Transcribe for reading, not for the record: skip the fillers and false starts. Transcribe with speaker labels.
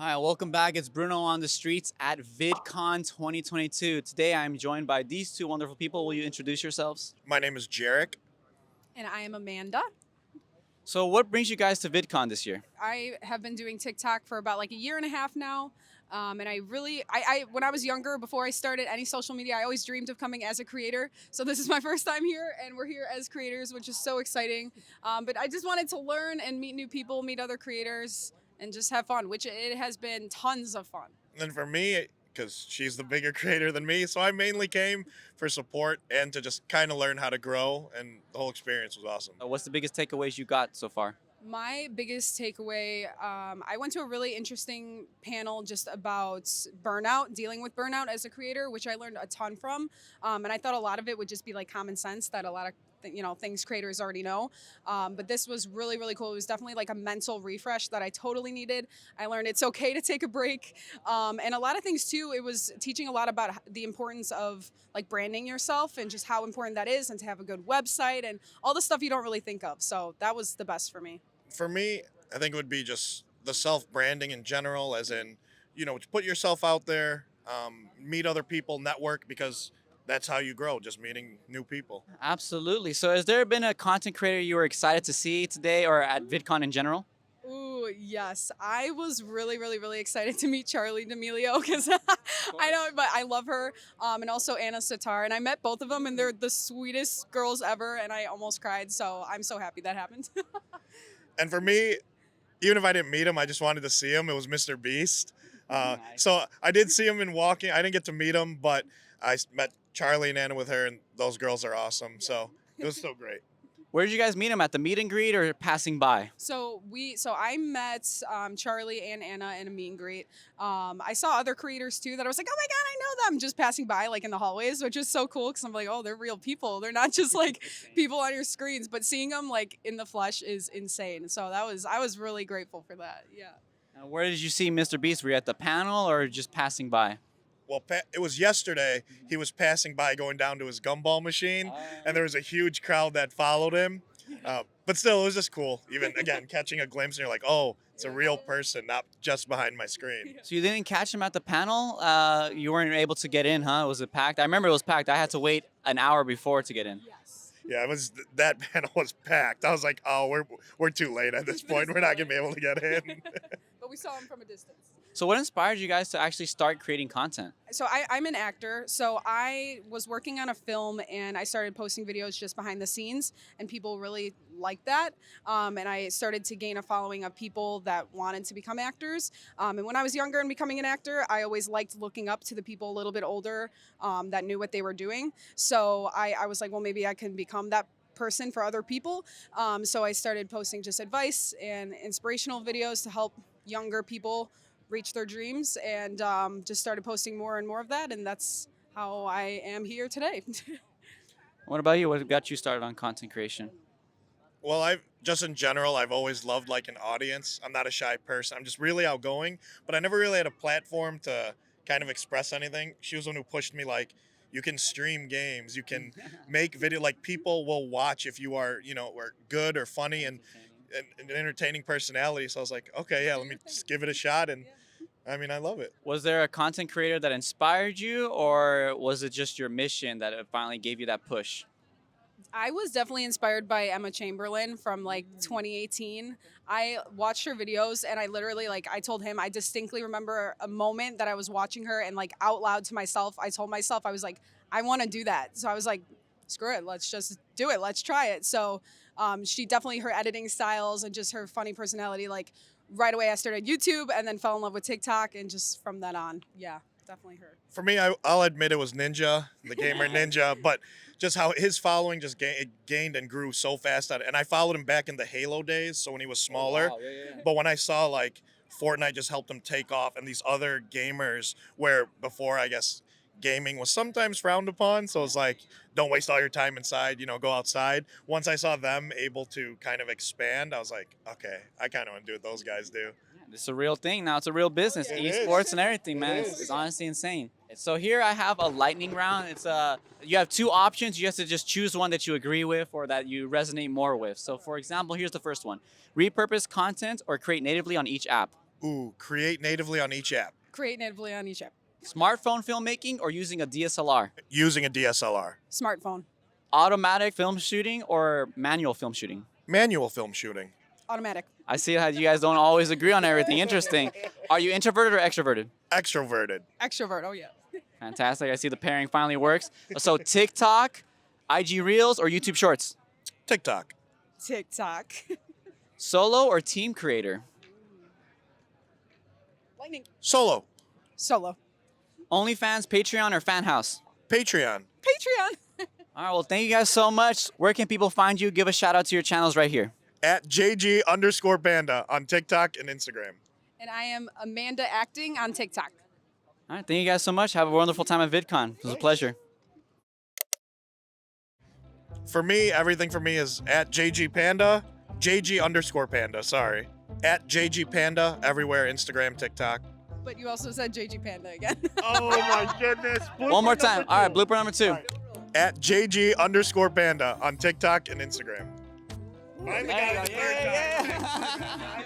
Speaker 1: Hi, welcome back. It's Bruno on the streets at Vidcon 2022. Today I'm joined by these two wonderful people. Will you introduce yourselves?
Speaker 2: My name is Jerrick.
Speaker 3: And I am Amanda.
Speaker 1: So, what brings you guys to Vidcon this year?
Speaker 3: I have been doing TikTok for about like a year and a half now. And when I was younger, before I started any social media, I always dreamed of coming as a creator. So this is my first time here, and we're here as creators, which is so exciting. But I just wanted to learn and meet new people, meet other creators, and just have fun, which it has been tons of fun.
Speaker 2: And for me, because she's the bigger creator than me, so I mainly came for support and to just kind of learn how to grow, and the whole experience was awesome.
Speaker 1: What's the biggest takeaways you got so far?
Speaker 3: My biggest takeaway, I went to a really interesting panel just about burnout, dealing with burnout as a creator, which I learned a ton from. And I thought a lot of it would just be like common sense that a lot of things creators already know. But this was really, really cool. It was definitely like a mental refresh that I totally needed. I learned it's okay to take a break. And a lot of things too, it was teaching a lot about the importance of like branding yourself and just how important that is, and to have a good website and all the stuff you don't really think of. So that was the best for me.
Speaker 2: For me, I think it would be just the self-branding in general, as in, to put yourself out there, meet other people, network, because that's how you grow, just meeting new people.
Speaker 1: Absolutely. So, has there been a content creator you were excited to see today or at VidCon in general?
Speaker 3: Ooh, yes. I was really, really, really excited to meet Charlie D'Amelio because I know, but I love her. And also Anna Sitar. And I met both of them, and they're the sweetest girls ever. And I almost cried. So I'm so happy that happened.
Speaker 2: And for me, even if I didn't meet him, I just wanted to see him. It was Mr. Beast.
Speaker 1: Nice.
Speaker 2: So I did see him in walking. I didn't get to meet him, but I met Charlie and Anna with her, and those girls are awesome. So it was so great.
Speaker 1: Where did you guys meet him? At the meet and greet or passing by?
Speaker 3: So I met Charlie and Anna in a meet and greet. I saw other creators too that I was like, oh my God, I know them, just passing by like in the hallways, which is so cool because I'm like, oh, they're real people. They're not just like people on your screens, but seeing them like in the flesh is insane. So I was really grateful for that. Yeah.
Speaker 1: Where did you see Mr. Beast? Were you at the panel or just passing by?
Speaker 2: Well, it was yesterday. He was passing by going down to his gumball machine, and there was a huge crowd that followed him. But still, it was just cool. Even, again, catching a glimpse, and you're like, oh, it's a real person, not just behind my screen.
Speaker 1: So you didn't catch him at the panel? You weren't able to get in, huh? Was it packed? I remember it was packed. I had to wait an hour before to get in.
Speaker 3: Yes.
Speaker 2: Yeah, that panel was packed. I was like, oh, we're too late at this point. We're not going to be able to get in.
Speaker 3: But we saw him from a distance.
Speaker 1: So what inspired you guys to actually start creating content?
Speaker 3: So I'm an actor. So I was working on a film, and I started posting videos just behind the scenes, and people really liked that. And I started to gain a following of people that wanted to become actors. And when I was younger and becoming an actor, I always liked looking up to the people a little bit older that knew what they were doing. So I was like, well, maybe I can become that person for other people. So I started posting just advice and inspirational videos to help younger people reach their dreams, and just started posting more and more of that, and that's how I am here today.
Speaker 1: What about you? What got you started on content creation?
Speaker 2: Well, in general, I've always loved like an audience. I'm not a shy person. I'm just really outgoing, but I never really had a platform to kind of express anything. She was the one who pushed me, like, you can stream games, you can make video, like people will watch if you are, are good or funny and an entertaining personality. So I was like, okay, yeah, let me just give it a shot. And I mean, I love it.
Speaker 1: Was there a content creator that inspired you, or was it just your mission that it finally gave you that push?
Speaker 3: I was definitely inspired by Emma Chamberlain from like 2018. I watched her videos, and I literally, like, I told him, I distinctly remember a moment that I was watching her, and like out loud to myself, I told myself, I was like, I want to do that. So I was like, screw it, let's just do it. Let's try it. So she definitely, her editing styles and just her funny personality, like right away I started YouTube and then fell in love with TikTok, and just from that on, yeah, definitely her.
Speaker 2: For me, I'll admit it was Ninja, the gamer Ninja, but just how his following just gained and grew so fast. And I followed him back in the Halo days, so when he was smaller.
Speaker 1: Oh, wow. Yeah.
Speaker 2: But when I saw like Fortnite just helped him take off, and these other gamers where before, I guess, gaming was sometimes frowned upon, so it's like, don't waste all your time inside, go outside. Once I saw them able to kind of expand, I was like, okay, I kind of want to do what those guys do.
Speaker 1: It's a real thing now. It's a real business.
Speaker 2: It is.
Speaker 1: Esports and everything, man.
Speaker 2: It
Speaker 1: It's
Speaker 2: is.
Speaker 1: honestly insane. So here I have a lightning round. It's you have two options. You have to just choose one that you agree with or that you resonate more with. So for example, here's the first one. Repurpose content or create natively on each app.
Speaker 2: Ooh, create natively on each app.
Speaker 3: Create natively on each app.
Speaker 1: Smartphone filmmaking or using a DSLR?
Speaker 2: Using a DSLR.
Speaker 3: Smartphone.
Speaker 1: Automatic film shooting or manual film shooting?
Speaker 2: Manual film shooting.
Speaker 3: Automatic.
Speaker 1: I see how you guys don't always agree on everything. Interesting. Are you introverted or extroverted?
Speaker 2: Extroverted.
Speaker 3: Extrovert. Oh, yeah.
Speaker 1: Fantastic. I see the pairing finally works. So TikTok, IG Reels, or YouTube Shorts?
Speaker 2: TikTok.
Speaker 3: TikTok.
Speaker 1: Solo or team creator?
Speaker 3: Lightning.
Speaker 2: Solo.
Speaker 3: Solo.
Speaker 1: OnlyFans, Patreon, or Fan House?
Speaker 2: Patreon.
Speaker 3: Patreon.
Speaker 1: All right, well, thank you guys so much. Where can people find you? Give a shout out to your channels right here.
Speaker 2: At JG_Panda on TikTok and Instagram.
Speaker 3: And I am Amanda Acting on TikTok.
Speaker 1: All right, thank you guys so much. Have a wonderful time at VidCon. It was a pleasure.
Speaker 2: For me, everything for me is at JG_Panda, sorry. At JG_Panda everywhere, Instagram, TikTok.
Speaker 3: But you also said JG Panda again.
Speaker 2: Oh my goodness.
Speaker 1: One more time. All right, blooper number 2.
Speaker 2: At JG_Panda on TikTok and Instagram. Finally got it the third time.